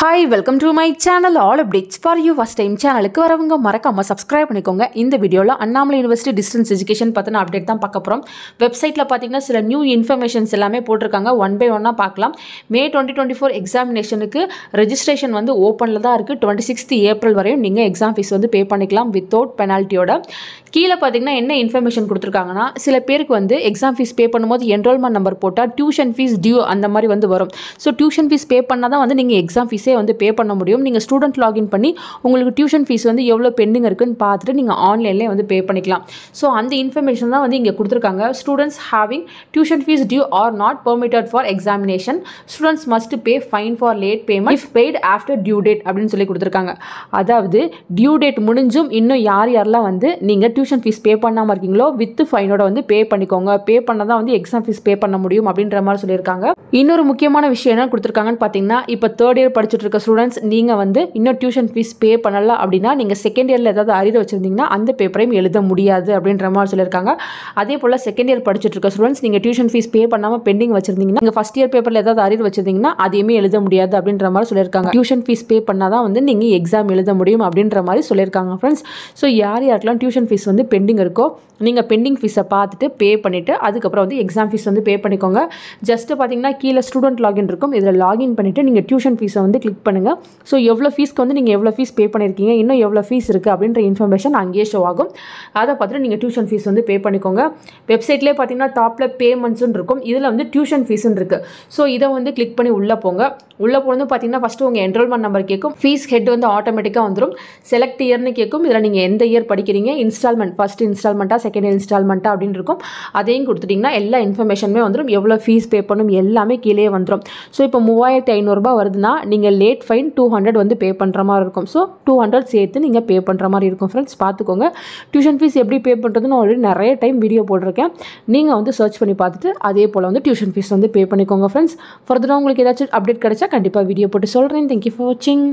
Hi, welcome to my channel. All updates for you. First time channel க்கு வரவங்க மறக்காம subscribe பண்ணிக்கோங்க. இந்த வீடியோல அண்ணாமலை யுனிவர்சிட்டி டிஸ்டன்ஸ் எஜுகேஷன் பத்தின அப்டேட் தான் பார்க்க போறோம். வெப்சைட்ல பாத்தீங்கன்னா சில நியூ இன்ஃபர்மேஷன்ஸ் எல்லாமே போட்டுருக்காங்க. ஒன் பை ஒன்னா பார்க்கலாம். மே 2024 எக்ஸாமினேஷனுக்கு ரெஜிஸ்ட்ரேஷன் வந்து ஓபன்ல தான் இருக்கு. 26th ஏப்ரல் வரையும் நீங்க எக்ஸாம் ஃபீஸ் வந்து பே பண்ணிக்கலாம் வித்தவுட் பெனால்ட்டியோட. கீழ பாத்தீங்கன்னா என்ன இன்ஃபர்மேஷன் கொடுத்திருக்காங்கன்னா சில பேருக்கு வந்து எக்ஸாம் ஃபீஸ் பே பண்ணும்போது என்ரோல்மென்ட் நம்பர் போட்டா டியூஷன் ஃபீஸ் டியூ அந்த மாதிரி வந்து வரும். சோ டியூஷன் ஃபீஸ் பே பண்ணா தான் வந்து நீங்க எக்ஸாம் ஃபீஸே வந்து பே பண்ண முடியும். நீங்க ஸ்டூடண்ட் லாகின் பண்ணி உங்களுக்கு டியூஷன் ஃபீஸ் வந்து எவ்வளவு பெண்டிங் இருக்குன்னு பார்த்துட்டு நீங்க ஆன்லைன்லயே வந்து பே பண்ணிக்கலாம். சோ அந்த இன்ஃபர்மேஷன் தான் வந்து இங்க கொடுத்திருக்காங்க. Students having tuition fees due are not permitted for examination students must pay fine for late payment if paid after due date அப்படின்னு சொல்லி கொடுத்திருக்காங்க. அதாவது டியூ டேட் முடிஞ்சும் இன்னும் யாரெல்லாம் வந்து நீங்க டியூஷன் ஃபீஸ் பே பண்ணாம இருக்கீங்களோ வித் ஃபைனோட வந்து பே பண்ணிக்கோங்க. பே பண்ணதான் வந்து எக்ஸாம் ஃபீஸ் பே பண்ண முடியும் அப்படின்ற மாதிரி சொல்லியிருக்காங்க. இன்னொரு முக்கியமான விஷயம் என்ன கொடுத்திருக்காங்கன்னு பாத்தீங்கன்னா இப்போ தேர்ட் இயர் படிச்சுட்டு இருக்க ஸ்டூடெண்ட்ஸ் நீங்க வந்து இன்னும் டியூஷன் ஃபீஸ் பே பண்ணல அப்படின்னா நீங்க செகண்ட் இயர்ல ஏதாவது அரியர் வச்சிருந்தீங்கன்னா அந்த பேப்பரையும் எழுத முடியாது அப்படின்ற மாதிரி சொல்லியிருக்காங்க. அதே போல செகண்ட் இயர் படிச்சுட்டு இருக்க ஸ்டூடெண்ட்ஸ் நீங்க டியூஷன் ஃபீஸ் பே பண்ணாம பெண்டிங் வச்சிருந்தீங்கன்னா நீங்க ஃபர்ஸ்ட் இயர் பேப்பர்ல ஏதாவது அரியர் வச்சிருந்தீங்கன்னா அதையுமே எழுத முடியாது அப்படின்ற மாதிரி சொல்லியிருக்காங்க. டியூஷன் ஃபீஸ் பே பண்ணாதான் வந்து நீங்க எக்ஸாம் எழுத முடியும் அப்படின்ற மாதிரி சொல்லியிருக்காங்க ஃப்ரெண்ட்ஸ். ஸோ யாருக்கெல்லாம் டியூஷன் ஃபீஸ் வந்து பெண்டிங் இருக்கோ நீங்க பெண்டிங் ஃபீஸை பார்த்துட்டு பே பண்ணிட்டு அதுக்கப்புறம் வந்து எக்ஸாம் ஃபீஸ் வந்து பே பண்ணிக்கோங்க. ஜஸ்ட் பார்த்தீங்கன்னா கீழே ஸ்டூடெண்ட் லாகின் இருக்கும். இதில் லாகின் பண்ணிட்டு நீங்க டியூஷன் ஃபீஸை வந்து கிளிக் பண்ணுங்க. ஸோ எவ்வளோ ஃபீஸ்க்கு வந்து நீங்கள் எவ்வளோ ஃபீஸ் பே பண்ணியிருக்கீங்க இன்னும் எவ்வளோ ஃபீஸ் இருக்குது அப்படின்ற இன்ஃபர்மேஷன் அங்கேயே ஷோ ஆகும். அதை பார்த்துட்டு நீங்கள் டியூஷன் ஃபீஸ் வந்து பே பண்ணிக்கோங்க. வெப்சைட்லேயே பார்த்தீங்கன்னா டாப்பில் பேமெண்ட்ஸ்ன்னு இருக்கும். இதில் வந்து டியூஷன் ஃபீஸ்ன்னு இருக்குது. ஸோ இதை வந்து கிளிக் பண்ணி உள்ளே போங்க. உள்ளே போனது பார்த்தீங்கன்னா ஃபஸ்ட்டு உங்கள் என்ரோல்மெண்ட் நம்பர் கேட்கும். ஃபீஸ் ஹெட் வந்து ஆட்டோமேட்டிக்காக வந்துடும். செலக்ட் இயர்னு கேட்கும். இதில் நீங்கள் எந்த இயர் படிக்கிறீங்க இன்ஸ்டால்மெண்ட் ஃபஸ்ட் இன்ஸ்டால்மெண்ட்டாக செகண்ட் இன்ஸ்டால்மெண்ட்டாக அப்படின்னு இருக்கும். அதையும் கொடுத்துட்டிங்கன்னா எல்லா இன்ஃபர்மேஷனுமே வந்துடும். எவ்வளோ ஃபீஸ் பே பண்ணணும் எல்லாமே கீழே வந்துடும். ஸோ இப்போ 3500 வருதுன்னா நீங்கள் லேட் ஃபைன் 200 வந்து பே பண்ணுற மாதிரி இருக்கும். ஸோ 200 சேர்த்து நீங்கள் பே பண்ணுற மாதிரி இருக்கும் ஃப்ரெண்ட்ஸ். பார்த்துக்கோங்க. டியூஷன் ஃபீஸ் எப்படி பே பண்ணுறதுன்னு ஆல்ரெடி நிறைய டைம் வீடியோ போட்டிருக்கேன். நீங்கள் வந்து சர்ச் பண்ணி பார்த்துட்டு அதே போல் வந்து டியூஷன் ஃபீஸ் வந்து பே பண்ணிக்கோங்க ஃப்ரெண்ட்ஸ். ஃபர்தராக உங்களுக்கு ஏதாச்சும் அப்டேட் கிடைச்சா கண்டிப்பாக வீடியோ போட்டு சொல்கிறேன். தேங்க்யூ ஃபார் வாட்சிங்.